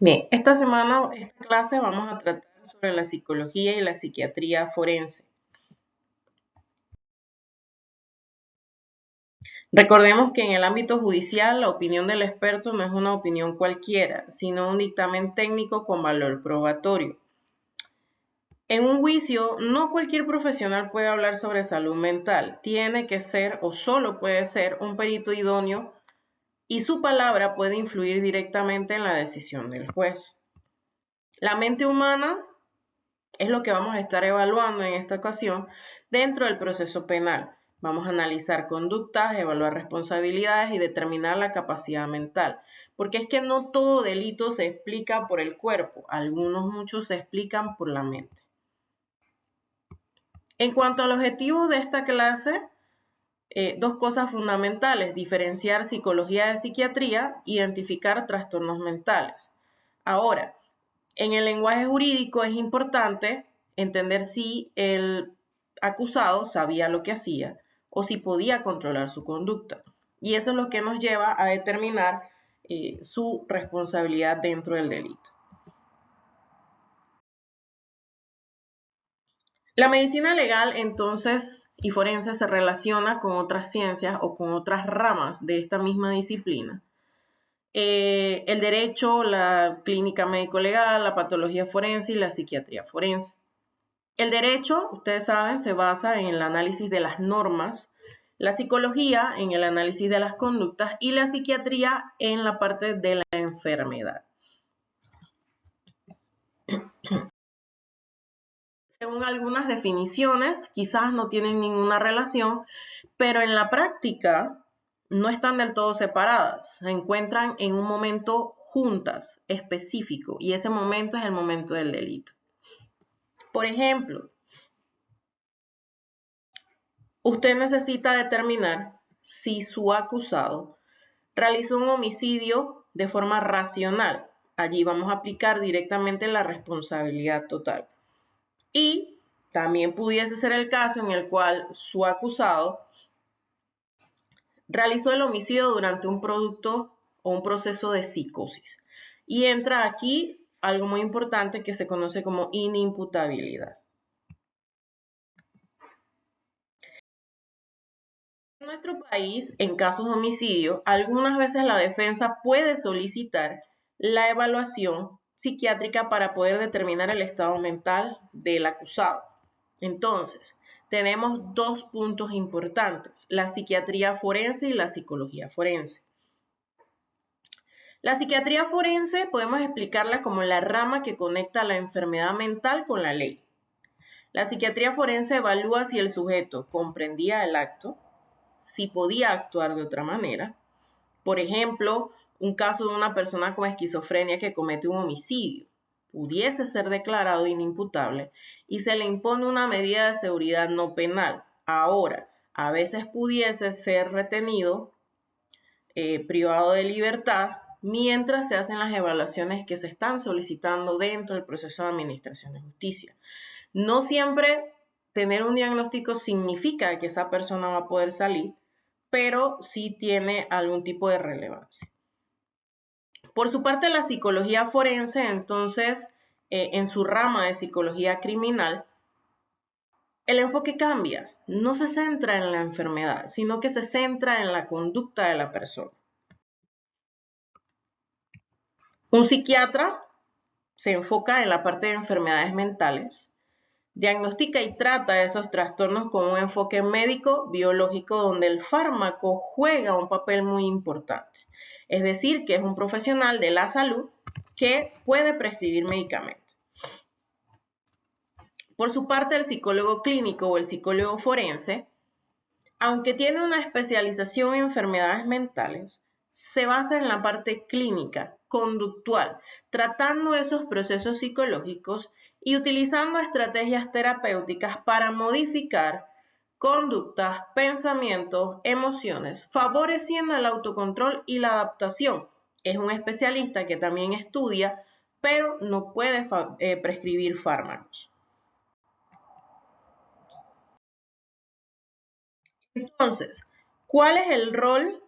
Bien, esta clase vamos a tratar sobre la psicología y la psiquiatría forense. Recordemos que en el ámbito judicial la opinión del experto no es una opinión cualquiera, sino un dictamen técnico con valor probatorio. En un juicio, no cualquier profesional puede hablar sobre salud mental. Tiene que ser o solo puede ser un perito idóneo y su palabra puede influir directamente en la decisión del juez. La mente humana es lo que vamos a estar evaluando en esta ocasión dentro del proceso penal. Vamos a analizar conductas, evaluar responsabilidades y determinar la capacidad mental. Porque es que no todo delito se explica por el cuerpo, muchos se explican por la mente. En cuanto al objetivo de esta clase, dos cosas fundamentales: diferenciar psicología de psiquiatría, identificar trastornos mentales. Ahora, en el lenguaje jurídico es importante entender si el acusado sabía lo que hacía o si podía controlar su conducta. Y eso es lo que nos lleva a determinar su responsabilidad dentro del delito. La medicina legal, entonces, y forense se relaciona con otras ciencias o con otras ramas de esta misma disciplina. El derecho, la clínica médico-legal, la patología forense y la psiquiatría forense. El derecho, ustedes saben, se basa en el análisis de las normas, la psicología en el análisis de las conductas y la psiquiatría en la parte de la enfermedad. Según algunas definiciones, quizás no tienen ninguna relación, pero en la práctica no están del todo separadas, se encuentran en un momento juntas, específico, y ese momento es el momento del delito. Por ejemplo, usted necesita determinar si su acusado realizó un homicidio de forma racional. Allí vamos a aplicar directamente la responsabilidad total. Y también pudiese ser el caso en el cual su acusado realizó el homicidio durante un producto o un proceso de psicosis. Y entra aquí algo muy importante que se conoce como inimputabilidad. En nuestro país, en casos de homicidio, algunas veces la defensa puede solicitar la evaluación psiquiátrica para poder determinar el estado mental del acusado. Entonces, tenemos dos puntos importantes: la psiquiatría forense y la psicología forense. La psiquiatría forense podemos explicarla como la rama que conecta la enfermedad mental con la ley. La psiquiatría forense evalúa si el sujeto comprendía el acto, si podía actuar de otra manera. Por ejemplo, un caso de una persona con esquizofrenia que comete un homicidio pudiese ser declarado inimputable y se le impone una medida de seguridad no penal. Ahora, a veces pudiese ser retenido, privado de libertad, mientras se hacen las evaluaciones que se están solicitando dentro del proceso de administración de justicia. No siempre tener un diagnóstico significa que esa persona va a poder salir, pero sí tiene algún tipo de relevancia. Por su parte, la psicología forense, entonces, en su rama de psicología criminal, el enfoque cambia. No se centra en la enfermedad, sino que se centra en la conducta de la persona. Un psiquiatra se enfoca en la parte de enfermedades mentales, diagnostica y trata esos trastornos con un enfoque médico biológico donde el fármaco juega un papel muy importante. Es decir, que es un profesional de la salud que puede prescribir medicamentos. Por su parte, el psicólogo clínico o el psicólogo forense, aunque tiene una especialización en enfermedades mentales, se basa en la parte clínica, conductual, tratando esos procesos psicológicos y utilizando estrategias terapéuticas para modificar conductas, pensamientos, emociones, favoreciendo el autocontrol y la adaptación. Es un especialista que también estudia, pero no puede prescribir fármacos. Entonces, ¿cuál es el rol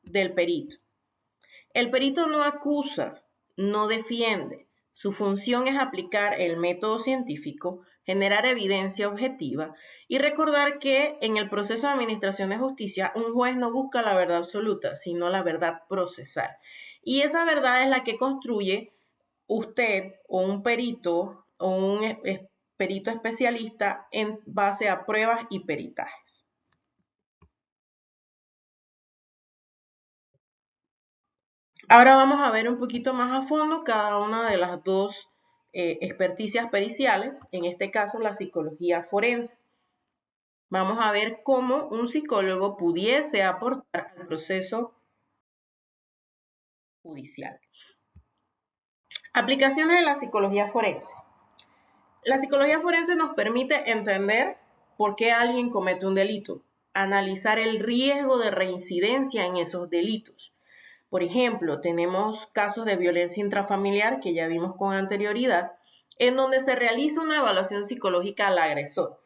del perito? El perito no acusa, no defiende. Su función es aplicar el método científico, generar evidencia objetiva y recordar que en el proceso de administración de justicia un juez no busca la verdad absoluta, sino la verdad procesal. Y esa verdad es la que construye usted o un perito o un perito especialista en base a pruebas y peritajes. Ahora vamos a ver un poquito más a fondo cada una de las dos experticias periciales, en este caso la psicología forense. Vamos a ver cómo un psicólogo pudiese aportar al proceso judicial. Aplicaciones de la psicología forense. La psicología forense nos permite entender por qué alguien comete un delito, analizar el riesgo de reincidencia en esos delitos. Por ejemplo, tenemos casos de violencia intrafamiliar que ya vimos con anterioridad, en donde se realiza una evaluación psicológica al agresor,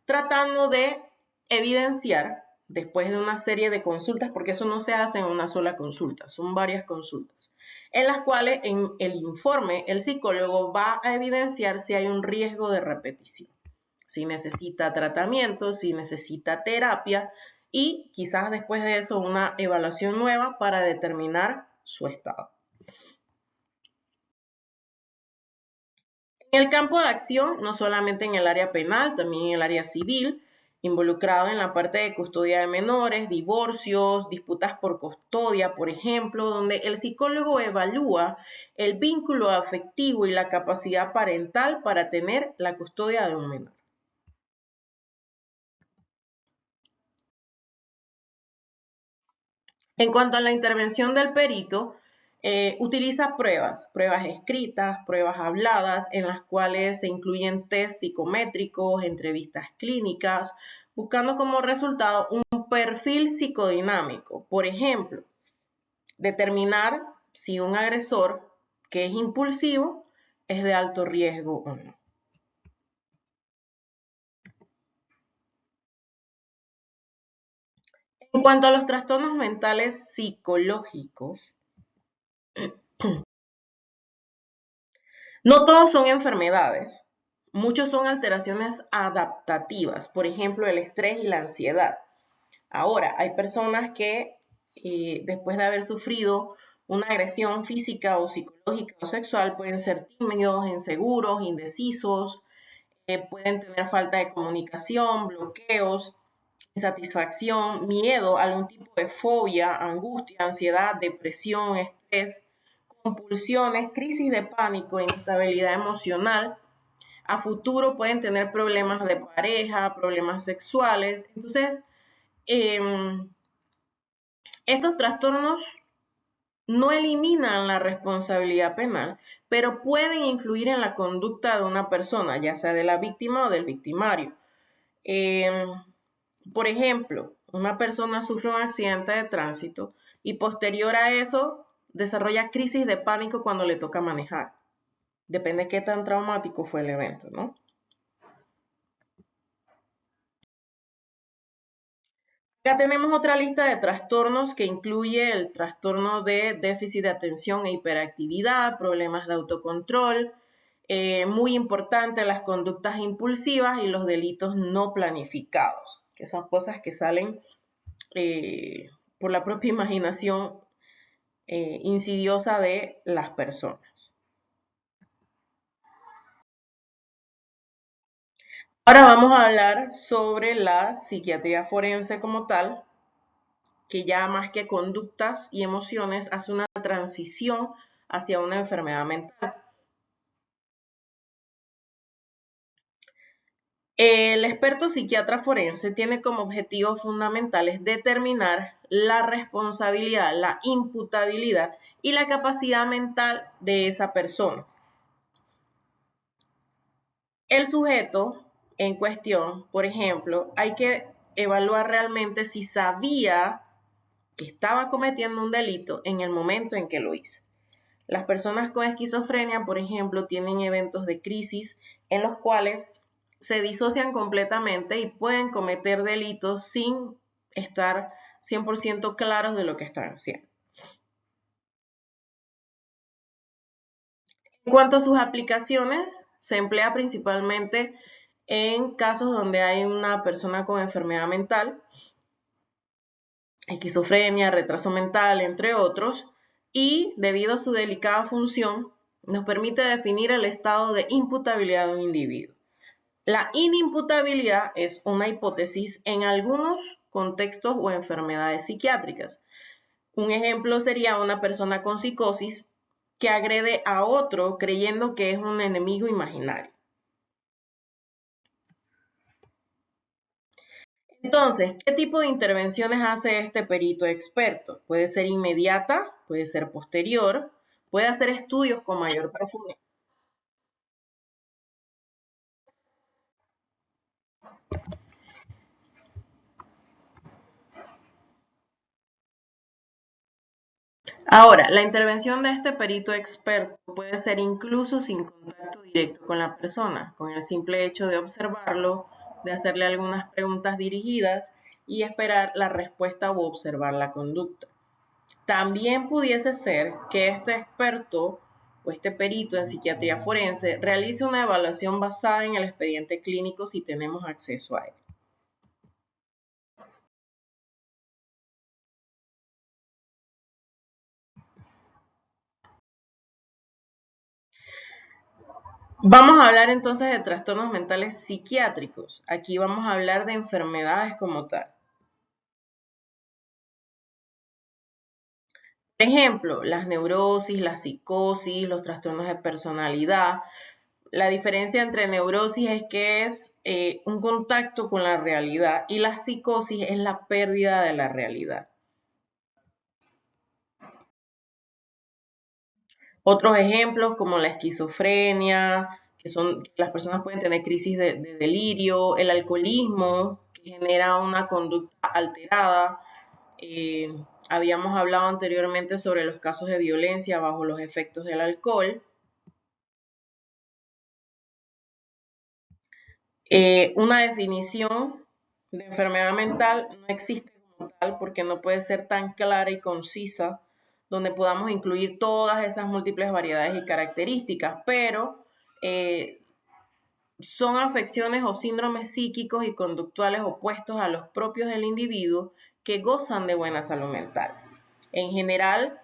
tratando de evidenciar, después de una serie de consultas, porque eso no se hace en una sola consulta, son varias consultas, en las cuales en el informe el psicólogo va a evidenciar si hay un riesgo de repetición, si necesita tratamiento, si necesita terapia y quizás después de eso una evaluación nueva para determinar su estado. En el campo de acción, no solamente en el área penal, también en el área civil, involucrado en la parte de custodia de menores, divorcios, disputas por custodia, por ejemplo, donde el psicólogo evalúa el vínculo afectivo y la capacidad parental para tener la custodia de un menor. En cuanto a la intervención del perito, utiliza pruebas escritas, pruebas habladas, en las cuales se incluyen test psicométricos, entrevistas clínicas, buscando como resultado un perfil psicodinámico. Por ejemplo, determinar si un agresor que es impulsivo es de alto riesgo o no. En cuanto a los trastornos mentales psicológicos, no todos son enfermedades, muchos son alteraciones adaptativas, por ejemplo, el estrés y la ansiedad. Ahora, hay personas que después de haber sufrido una agresión física o psicológica o sexual pueden ser tímidos, inseguros, indecisos, pueden tener falta de comunicación, bloqueos, insatisfacción, miedo, algún tipo de fobia, angustia, ansiedad, depresión, estrés, compulsiones, crisis de pánico, inestabilidad emocional. A futuro pueden tener problemas de pareja, problemas sexuales. Entonces, estos trastornos no eliminan la responsabilidad penal, pero pueden influir en la conducta de una persona, ya sea de la víctima o del victimario. Por ejemplo, una persona sufre un accidente de tránsito y posterior a eso desarrolla crisis de pánico cuando le toca manejar. Depende de qué tan traumático fue el evento, ¿no? Acá tenemos otra lista de trastornos que incluye el trastorno de déficit de atención e hiperactividad, problemas de autocontrol, muy importante las conductas impulsivas y los delitos no planificados, que son cosas que salen por la propia imaginación insidiosa de las personas. Ahora vamos a hablar sobre la psiquiatría forense como tal, que ya más que conductas y emociones hace una transición hacia una enfermedad mental. El experto psiquiatra forense tiene como objetivos fundamentales determinar la responsabilidad, la imputabilidad y la capacidad mental de esa persona. El sujeto en cuestión, por ejemplo, hay que evaluar realmente si sabía que estaba cometiendo un delito en el momento en que lo hizo. Las personas con esquizofrenia, por ejemplo, tienen eventos de crisis en los cuales se disocian completamente y pueden cometer delitos sin estar 100% claros de lo que están haciendo. En cuanto a sus aplicaciones, se emplea principalmente en casos donde hay una persona con enfermedad mental, esquizofrenia, retraso mental, entre otros, y debido a su delicada función, nos permite definir el estado de imputabilidad de un individuo. La inimputabilidad es una hipótesis en algunos contextos o enfermedades psiquiátricas. Un ejemplo sería una persona con psicosis que agrede a otro creyendo que es un enemigo imaginario. Entonces, ¿qué tipo de intervenciones hace este perito experto? Puede ser inmediata, puede ser posterior, puede hacer estudios con mayor profundidad. Ahora, la intervención de este perito experto puede ser incluso sin contacto directo con la persona, con el simple hecho de observarlo, de hacerle algunas preguntas dirigidas y esperar la respuesta o observar la conducta. También pudiese ser que este experto o este perito en psiquiatría forense realice una evaluación basada en el expediente clínico si tenemos acceso a él. Vamos a hablar entonces de trastornos mentales psiquiátricos. Aquí vamos a hablar de enfermedades como tal. Por ejemplo, las neurosis, la psicosis, los trastornos de personalidad. La diferencia entre neurosis es que es un contacto con la realidad y la psicosis es la pérdida de la realidad. Otros ejemplos como la esquizofrenia, que las personas pueden tener crisis de delirio, el alcoholismo, que genera una conducta alterada. Eh, Habíamos hablado anteriormente sobre los casos de violencia bajo los efectos del alcohol. Una definición de enfermedad mental no existe como tal porque no puede ser tan clara y concisa donde podamos incluir todas esas múltiples variedades y características, pero son afecciones o síndromes psíquicos y conductuales opuestos a los propios del individuo que gozan de buena salud mental. En general,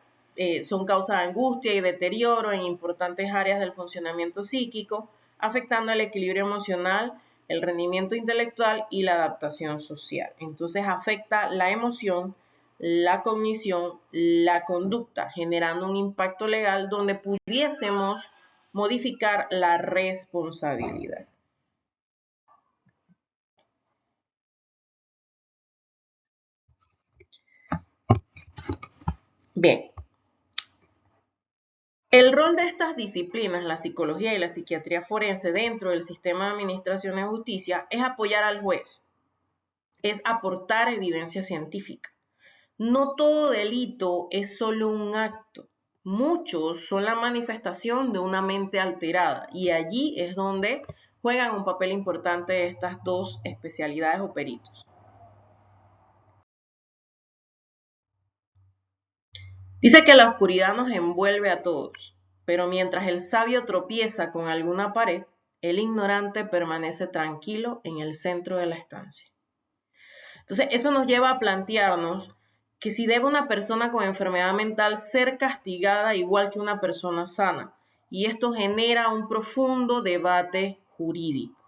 son causa de angustia y deterioro en importantes áreas del funcionamiento psíquico, afectando el equilibrio emocional, el rendimiento intelectual y la adaptación social. Entonces afecta la emoción, la cognición, la conducta, generando un impacto legal donde pudiésemos modificar la responsabilidad. Bien, el rol de estas disciplinas, la psicología y la psiquiatría forense dentro del sistema de administración de justicia es apoyar al juez, es aportar evidencia científica. No todo delito es solo un acto. Muchos son la manifestación de una mente alterada y allí es donde juegan un papel importante estas dos especialidades o peritos. Dice que la oscuridad nos envuelve a todos, pero mientras el sabio tropieza con alguna pared, el ignorante permanece tranquilo en el centro de la estancia. Entonces, eso nos lleva a plantearnos que si debe una persona con enfermedad mental ser castigada igual que una persona sana, y esto genera un profundo debate jurídico.